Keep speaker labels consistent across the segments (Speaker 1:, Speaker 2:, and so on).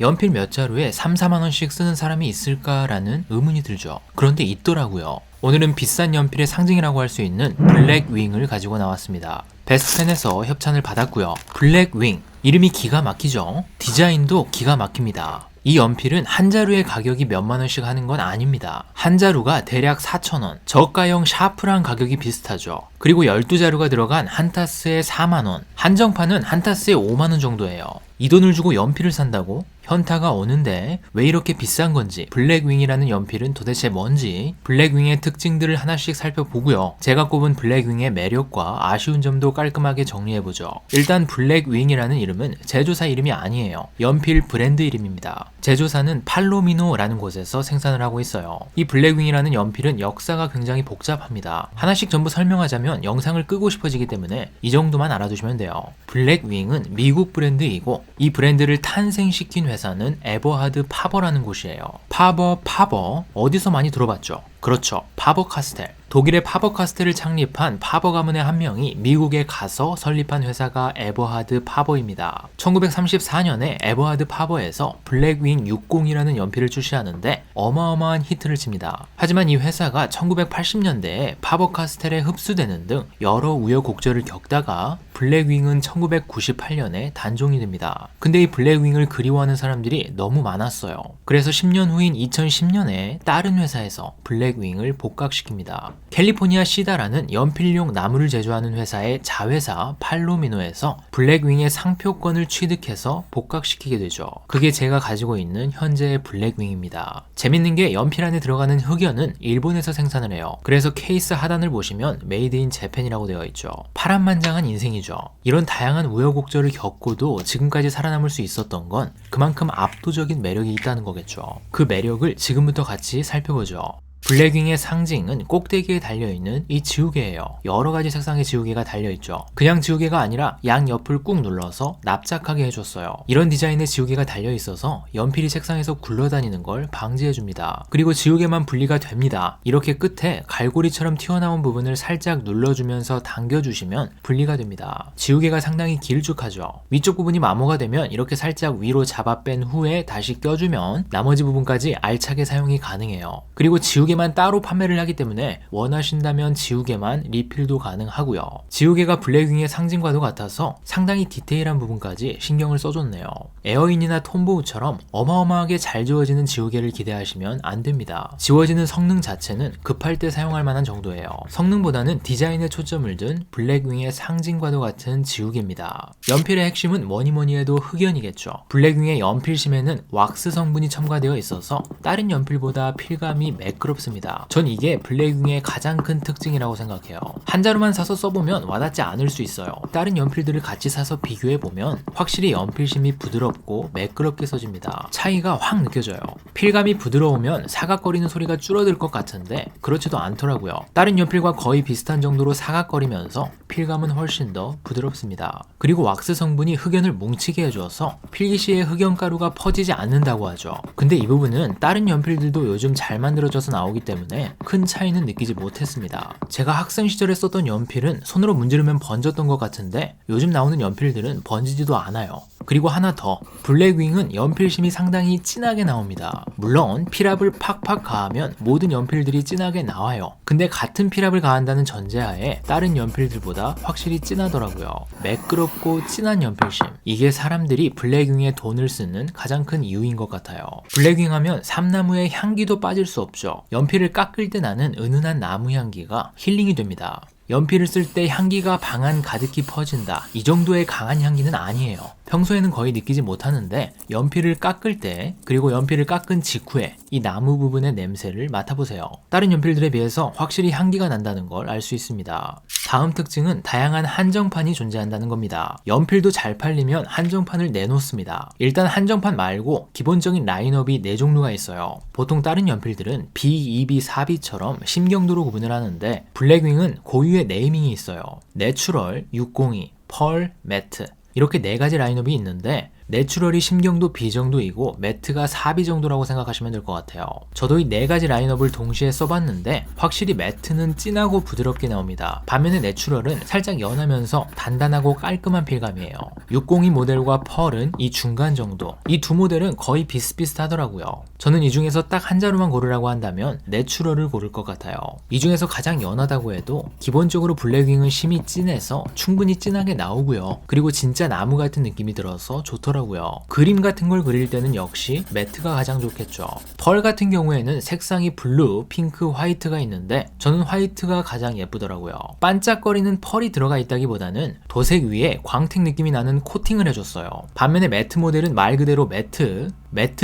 Speaker 1: 연필 몇 자루에 3, 4만원씩 쓰는 사람이 있을까라는 의문이 들죠. 그런데 있더라고요. 오늘은 비싼 연필의 상징이라고 할 수 있는 블랙윙을 가지고 나왔습니다. 베스트펜에서 협찬을 받았고요. 블랙윙, 이름이 기가 막히죠? 디자인도 기가 막힙니다. 이 연필은 한 자루의 가격이 몇만 원씩 하는 건 아닙니다. 한 자루가 대략 4,000원, 저가형 샤프랑 가격이 비슷하죠. 그리고 12자루가 들어간 한 타스에 4만원, 한정판은 한 타스에 5만원 정도예요. 이 돈을 주고 연필을 산다고? 현타가 오는데 왜 이렇게 비싼 건지, 블랙윙이라는 연필은 도대체 뭔지, 블랙윙의 특징들을 하나씩 살펴보고요. 제가 꼽은 블랙윙의 매력과 아쉬운 점도 깔끔하게 정리해보죠. 일단 블랙윙이라는 이름은 제조사 이름이 아니에요. 연필 브랜드 이름입니다. 제조사는 팔로미노라는 곳에서 생산을 하고 있어요. 이 블랙윙이라는 연필은 역사가 굉장히 복잡합니다. 하나씩 전부 설명하자면 영상을 끄고 싶어지기 때문에 이 정도만 알아두시면 돼요. 블랙윙은 미국 브랜드이고 이 브랜드를 탄생시킨 회사는 에버하드 파버라는 곳이에요. 파버 어디서 많이 들어봤죠? 그렇죠. 파버-카스텔. 독일의 파버-카스텔을 창립한 파버 가문의 한 명이 미국에 가서 설립한 회사가 에버하드 파버입니다. 1934년에 에버하드 파버에서 블랙윙 60이라는 연필을 출시하는데 어마어마한 히트를 칩니다. 하지만 이 회사가 1980년대에 파버-카스텔에 흡수되는 등 여러 우여곡절을 겪다가 블랙윙은 1998년에 단종이 됩니다. 근데 이 블랙윙을 그리워하는 사람들이 너무 많았어요. 그래서 10년 후인 2010년에 다른 회사에서 블랙윙을 복각시킵니다. 캘리포니아 시다라는 연필용 나무를 제조하는 회사의 자회사 팔로미노에서 블랙윙의 상표권을 취득해서 복각시키게 되죠. 그게 제가 가지고 있는 현재의 블랙윙입니다. 재밌는 게 연필 안에 들어가는 흑연은 일본에서 생산을 해요. 그래서 케이스 하단을 보시면 메이드 인 재팬이라고 되어 있죠. 파란만장한 인생이죠. 이런 다양한 우여곡절을 겪고도 지금까지 살아남을 수 있었던 건 그만큼 압도적인 매력이 있다는 거겠죠. 그 매력을 지금부터 같이 살펴보죠. 블랙윙의 상징은 꼭대기에 달려있는 이 지우개예요. 여러가지 색상의 지우개가 달려있죠. 그냥 지우개가 아니라 양옆을 꾹 눌러서 납작하게 해줬어요. 이런 디자인의 지우개가 달려있어서 연필이 책상에서 굴러다니는 걸 방지해줍니다. 그리고 지우개만 분리가 됩니다. 이렇게 끝에 갈고리처럼 튀어나온 부분을 살짝 눌러주면서 당겨주시면 분리가 됩니다. 지우개가 상당히 길쭉하죠. 위쪽 부분이 마모가 되면 이렇게 살짝 위로 잡아 뺀 후에 다시 껴주면 나머지 부분까지 알차게 사용이 가능해요. 그리고 지우개만 따로 판매를 하기 때문에 원하신다면 지우개만 리필도 가능하고요. 지우개가 블랙윙의 상징과도 같아서 상당히 디테일한 부분까지 신경을 써줬네요. 에어인이나 톰보우처럼 어마어마하게 잘 지워지는 지우개를 기대하시면 안됩니다. 지워지는 성능 자체는 급할 때 사용할 만한 정도예요. 성능보다는 디자인에 초점을 둔 블랙윙의 상징과도 같은 지우개입니다. 연필의 핵심은 뭐니뭐니 해도 흑연이겠죠. 블랙윙의 연필심에는 왁스 성분이 첨가되어 있어서 다른 연필보다 필감이 매끄럽습니다. 전 이게 블랙윙의 가장 큰 특징이라고 생각해요. 한 자루만 사서 써보면 와닿지 않을 수 있어요. 다른 연필들을 같이 사서 비교해보면 확실히 연필심이 부드럽고 매끄럽게 써집니다. 차이가 확 느껴져요. 필감이 부드러우면 사각거리는 소리가 줄어들 것 같은데 그렇지도 않더라고요. 다른 연필과 거의 비슷한 정도로 사각거리면서 필감은 훨씬 더 부드럽습니다. 그리고 왁스 성분이 흑연을 뭉치게 해줘서 필기 시에 흑연가루가 퍼지지 않는다고 하죠. 근데 이 부분은 다른 연필들도 요즘 잘 만들어져서 나오기 때문에 큰 차이는 느끼지 못했습니다. 제가 학생 시절에 썼던 연필은 손으로 문지르면 번졌던 것 같은데 요즘 나오는 연필들은 번지지도 않아요. 그리고 하나 더, 블랙윙은 연필심이 상당히 진하게 나옵니다. 물론 필압을 팍팍 가하면 모든 연필들이 진하게 나와요. 근데 같은 필압을 가한다는 전제하에 다른 연필들보다 확실히 진하더라고요. 매끄럽고 진한 연필심, 이게 사람들이 블랙윙에 돈을 쓰는 가장 큰 이유인 것 같아요. 블랙윙 하면 삼나무의 향기도 빠질 수 없죠. 연필을 깎을 때 나는 은은한 나무 향기가 힐링이 됩니다. 연필을 쓸 때 향기가 방 안 가득히 퍼진다, 이 정도의 강한 향기는 아니에요. 평소에는 거의 느끼지 못하는데 연필을 깎을 때, 그리고 연필을 깎은 직후에 이 나무 부분의 냄새를 맡아보세요. 다른 연필들에 비해서 확실히 향기가 난다는 걸 알 수 있습니다. 다음 특징은 다양한 한정판이 존재한다는 겁니다. 연필도 잘 팔리면 한정판을 내놓습니다. 일단 한정판 말고 기본적인 라인업이 4종류가 있어요. 보통 다른 연필들은 B, 2B, 4B처럼 심경도로 구분을 하는데 블랙윙은 고유의 네이밍이 있어요. 내추럴, 602, 펄, 매트, 이렇게 4가지 라인업이 있는데 내추럴이 심경도 B 정도이고 매트가 4B 정도라고 생각하시면 될 것 같아요. 저도 이 4가지 라인업을 동시에 써봤는데 확실히 매트는 진하고 부드럽게 나옵니다. 반면에 내추럴은 살짝 연하면서 단단하고 깔끔한 필감이에요. 602 모델과 펄은 이 중간 정도. 이 두 모델은 거의 비슷비슷하더라고요. 저는 이 중에서 딱 한 자루만 고르라고 한다면 내추럴을 고를 것 같아요. 이 중에서 가장 연하다고 해도 기본적으로 블랙윙은 심이 진해서 충분히 진하게 나오고요. 그리고 진짜 나무 같은 느낌이 들어서 좋더라고요. 그림 같은 걸 그릴 때는 역시 매트가 가장 좋겠죠. 펄 같은 경우에는 색상이 블루, 핑크, 화이트가 있는데 저는 화이트가 가장 예쁘더라고요. 반짝거리는 펄이 들어가 있다기보다는 도색 위에 광택 느낌이 나는 코팅을 해줬어요. 반면에 매트 모델은 말 그대로 매트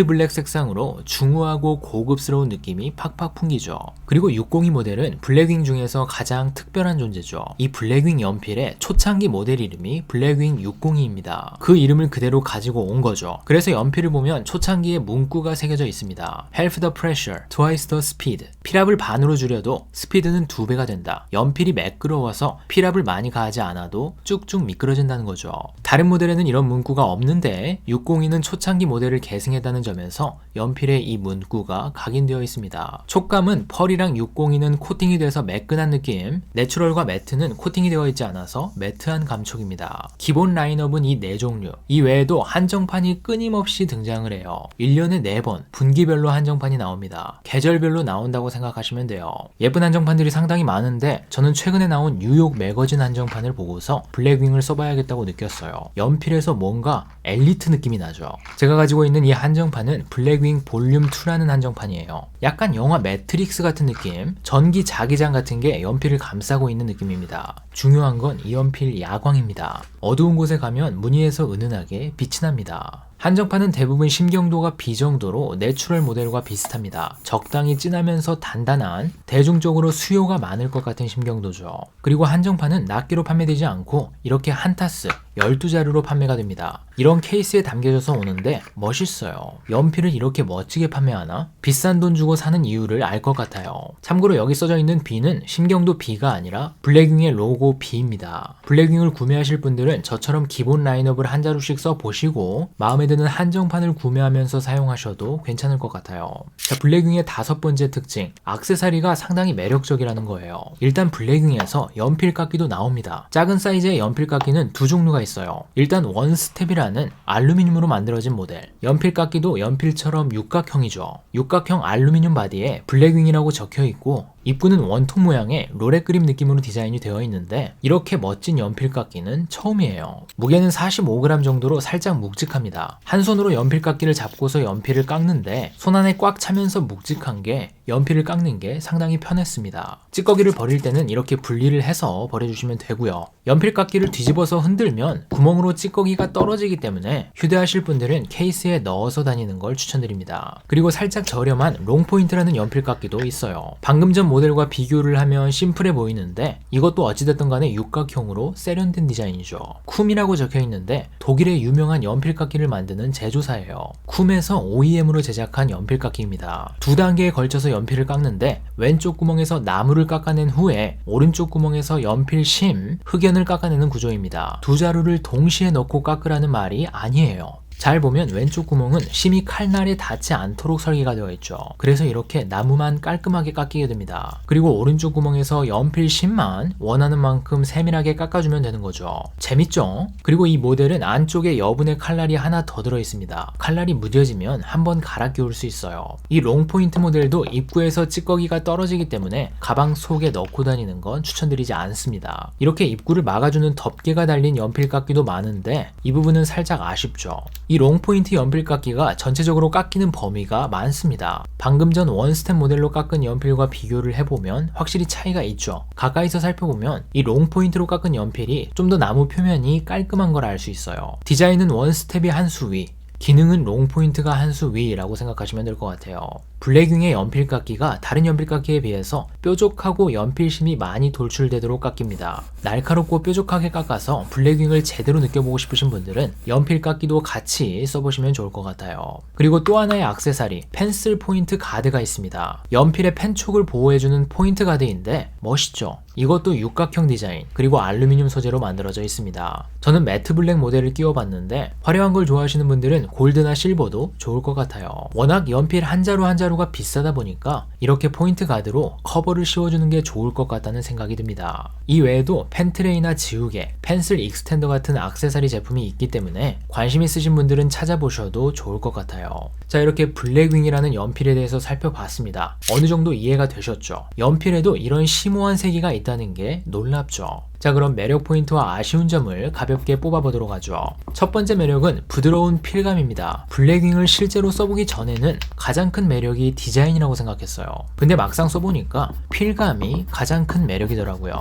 Speaker 1: 블랙 색상으로 중후하고 고급스러운 느낌이 팍팍 풍기죠. 그리고 602 모델은 블랙윙 중에서 가장 특별한 존재죠. 이 블랙윙 연필의 초창기 모델 이름이 블랙윙 602입니다. 그 이름을 그대로 가지고 온 거죠. 그래서 연필을 보면 초창기에 문구가 새겨져 있습니다. Half the pressure, twice the speed. 필압을 반으로 줄여도 스피드는 2배가 된다. 연필이 매끄러워서 필압을 많이 가하지 않아도 쭉쭉 미끄러진다는 거죠. 다른 모델에는 이런 문구가 없는데 602는 초창기 모델을 계승했다는 점에서 연필에 이 문구가 각인되어 있습니다. 촉감은 펄이랑 602는 코팅이 돼서 매끈한 느낌, 내추럴과 매트는 코팅이 되어 있지 않아서 매트한 감촉입니다. 기본 라인업은 이 4종류. 이 외에도 한정판이 끊임없이 등장을 해요. 1년에 4번 분기별로 한정판이 나옵니다. 계절별로 나온다고 생각하시면 돼요. 예쁜 한정판들이 상당히 많은데 저는 최근에 나온 뉴욕 매거진 한정판을 보고서 블랙윙을 써봐야겠다고 느꼈어요. 연필에서 뭔가 엘리트 느낌이 나죠. 제가 가지고 있는 이 한정판은 블랙윙 볼륨 2라는 한정판이에요. 약간 영화 매트릭스 같은 느낌, 전기 자기장 같은 게 연필을 감싸고 있는 느낌입니다. 중요한 건 이 연필 야광입니다. 어두운 곳에 가면 무늬에서 은은하게 빛이 납니다. 한정판은 대부분 심경도가 B 정도로 내추럴 모델과 비슷합니다. 적당히 진하면서 단단한, 대중적으로 수요가 많을 것 같은 심경도죠. 그리고 한정판은 낱개로 판매되지 않고 이렇게 한 타스, 12자루로 판매가 됩니다. 이런 케이스에 담겨져서 오는데 멋있어요. 연필을 이렇게 멋지게 판매하나? 비싼 돈 주고 사는 이유를 알 것 같아요. 참고로 여기 써져 있는 B는 심경도 B가 아니라 블랙윙의 로고 B입니다. 블랙윙을 구매하실 분들은 저처럼 기본 라인업을 한 자루씩 써보시고 마음에 드는 한정판을 구매하면서 사용하셔도 괜찮을 것 같아요. 자, 블랙윙의 5번째 특징, 액세서리가 상당히 매력적이라는 거예요. 일단 블랙윙에서 연필깎이도 나옵니다. 작은 사이즈의 연필깎이는 두 종류가 있어요. 일단 원스텝이라는 알루미늄으로 만들어진 모델. 연필깎이도 연필처럼 육각형이죠. 육각형 알루미늄 바디에 블랙윙이라고 적혀있고 입구는 원통 모양의 롤렉 그립 느낌으로 디자인이 되어 있는데 이렇게 멋진 연필깎이는 처음이에요. 무게는 45g 정도로 살짝 묵직합니다. 한 손으로 연필깎이를 잡고서 연필을 깎는데 손 안에 꽉 차면서 묵직한 게 연필을 깎는 게 상당히 편했습니다. 찌꺼기를 버릴 때는 이렇게 분리를 해서 버려주시면 되고요. 연필깎이를 뒤집어서 흔들면 구멍으로 찌꺼기가 떨어지기 때문에 휴대하실 분들은 케이스에 넣어서 다니는 걸 추천드립니다. 그리고 살짝 저렴한 롱포인트라는 연필깎이도 있어요. 방금 전 모델과 비교를 하면 심플해 보이는데 이것도 어찌됐든 간에 육각형으로 세련된 디자인이죠. 쿰이라고 적혀있는데 독일의 유명한 연필깎이를 만드는 제조사예요. 쿰에서 OEM으로 제작한 연필깎이입니다. 2단계에 걸쳐서 연필을 깎는데 왼쪽 구멍에서 나무를 깎아낸 후에 오른쪽 구멍에서 연필 심, 흑연을 깎아내는 구조입니다. 두 자루를 동시에 넣고 깎으라는 말이 아니에요. 잘 보면 왼쪽 구멍은 심이 칼날에 닿지 않도록 설계가 되어 있죠. 그래서 이렇게 나무만 깔끔하게 깎이게 됩니다. 그리고 오른쪽 구멍에서 연필 심만 원하는 만큼 세밀하게 깎아주면 되는 거죠. 재밌죠? 그리고 이 모델은 안쪽에 여분의 칼날이 하나 더 들어있습니다. 칼날이 무뎌지면 한번 갈아 끼울 수 있어요. 이 롱포인트 모델도 입구에서 찌꺼기가 떨어지기 때문에 가방 속에 넣고 다니는 건 추천드리지 않습니다. 이렇게 입구를 막아주는 덮개가 달린 연필깎이도 많은데 이 부분은 살짝 아쉽죠. 이 롱포인트 연필깎이가 전체적으로 깎이는 범위가 많습니다. 방금 전 원스텝 모델로 깎은 연필과 비교를 해보면 확실히 차이가 있죠. 가까이서 살펴보면 이 롱포인트로 깎은 연필이 좀 더 나무 표면이 깔끔한 걸 알 수 있어요. 디자인은 원스텝이 한 수 위, 기능은 롱포인트가 한 수 위라고 생각하시면 될 것 같아요. 블랙윙의 연필 깎기가 다른 연필 깎기에 비해서 뾰족하고 연필심이 많이 돌출되도록 깎입니다. 날카롭고 뾰족하게 깎아서 블랙윙을 제대로 느껴보고 싶으신 분들은 연필 깎기도 같이 써보시면 좋을 것 같아요. 그리고 또 하나의 액세서리, 펜슬 포인트 가드가 있습니다. 연필의 펜촉을 보호해주는 포인트 가드인데 멋있죠? 이것도 육각형 디자인, 그리고 알루미늄 소재로 만들어져 있습니다. 저는 매트 블랙 모델을 끼워봤는데 화려한 걸 좋아하시는 분들은 골드나 실버도 좋을 것 같아요. 워낙 연필 한 자루 한 자루가 비싸다 보니까 이렇게 포인트 가드로 커버를 씌워주는 게 좋을 것 같다는 생각이 듭니다. 이 외에도 펜트레이나 지우개, 펜슬 익스텐더 같은 액세서리 제품이 있기 때문에 관심 있으신 분들은 찾아보셔도 좋을 것 같아요. 자, 이렇게 블랙윙이라는 연필에 대해서 살펴봤습니다. 어느 정도 이해가 되셨죠? 연필에도 이런 심오한 세계가 있다는 게 놀랍죠? 자, 그럼 매력 포인트와 아쉬운 점을 가볍게 뽑아보도록 하죠. 첫 번째 매력은 부드러운 필감입니다. 블랙윙을 실제로 써보기 전에는 가장 큰 매력이 디자인이라고 생각했어요. 근데 막상 써보니까 필감이 가장 큰 매력이더라고요.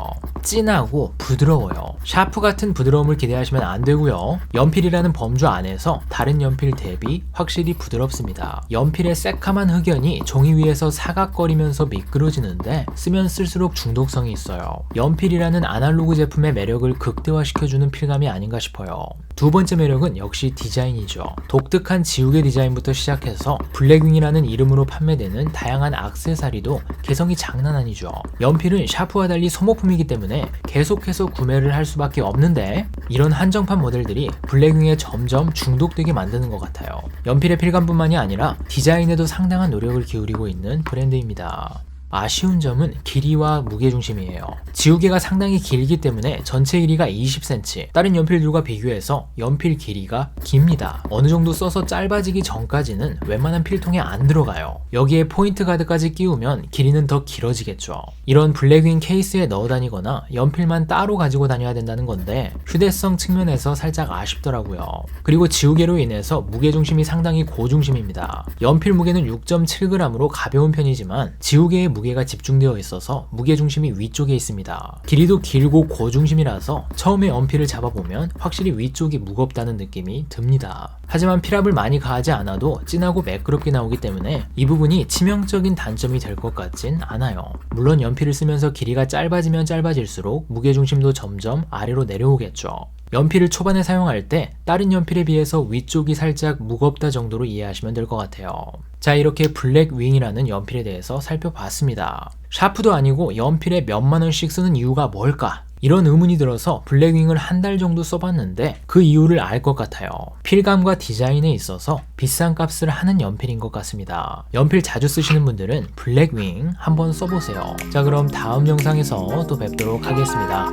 Speaker 1: 진하고 부드러워요. 샤프 같은 부드러움을 기대하시면 안 되고요. 연필이라는 범주 안에서 다른 연필 대비 확실히 부드럽습니다. 연필의 새카만 흑연이 종이 위에서 사각거리면서 미끄러지는데 쓰면 쓸수록 중독성이 있어요. 연필이라는 아날로그 제품의 매력을 극대화시켜주는 필감이 아닌가 싶어요. 두 번째 매력은 역시 디자인이죠. 독특한 지우개 디자인부터 시작해서 블랙윙이라는 이름으로 판매되는 다양한 액세서리도 개성이 장난 아니죠. 연필은 샤프와 달리 소모품이기 때문에 계속해서 구매를 할 수밖에 없는데 이런 한정판 모델들이 블랙윙에 점점 중독되게 만드는 것 같아요. 연필의 필감뿐만이 아니라 디자인에도 상당한 노력을 기울이고 있는 브랜드입니다. 아쉬운 점은 길이와 무게중심이에요. 지우개가 상당히 길기 때문에 전체 길이가 20cm, 다른 연필들과 비교해서 연필 길이가 깁니다. 어느 정도 써서 짧아지기 전까지는 웬만한 필통에 안 들어가요. 여기에 포인트 가드까지 끼우면 길이는 더 길어지겠죠. 이런 블랙윙 케이스에 넣어 다니거나 연필만 따로 가지고 다녀야 된다는 건데 휴대성 측면에서 살짝 아쉽더라고요. 그리고 지우개로 인해서 무게중심이 상당히 고중심입니다. 연필 무게는 6.7g으로 가벼운 편이지만 지우개의 무게가 집중되어 있어서 무게중심이 위쪽에 있습니다. 길이도 길고 고중심이라서 처음에 연필을 잡아보면 확실히 위쪽이 무겁다는 느낌이 듭니다. 하지만 필압을 많이 가하지 않아도 진하고 매끄럽게 나오기 때문에 이 부분이 치명적인 단점이 될 것 같진 않아요. 물론 연필을 쓰면서 길이가 짧아지면 짧아질수록 무게중심도 점점 아래로 내려오겠죠. 연필을 초반에 사용할 때 다른 연필에 비해서 위쪽이 살짝 무겁다 정도로 이해하시면 될 것 같아요. 자, 이렇게 블랙윙이라는 연필에 대해서 살펴봤습니다. 샤프도 아니고 연필에 몇만 원씩 쓰는 이유가 뭘까? 이런 의문이 들어서 블랙윙을 한 달 정도 써봤는데 그 이유를 알 것 같아요. 필감과 디자인에 있어서 비싼 값을 하는 연필인 것 같습니다. 연필 자주 쓰시는 분들은 블랙윙 한번 써보세요. 자, 그럼 다음 영상에서 또 뵙도록 하겠습니다.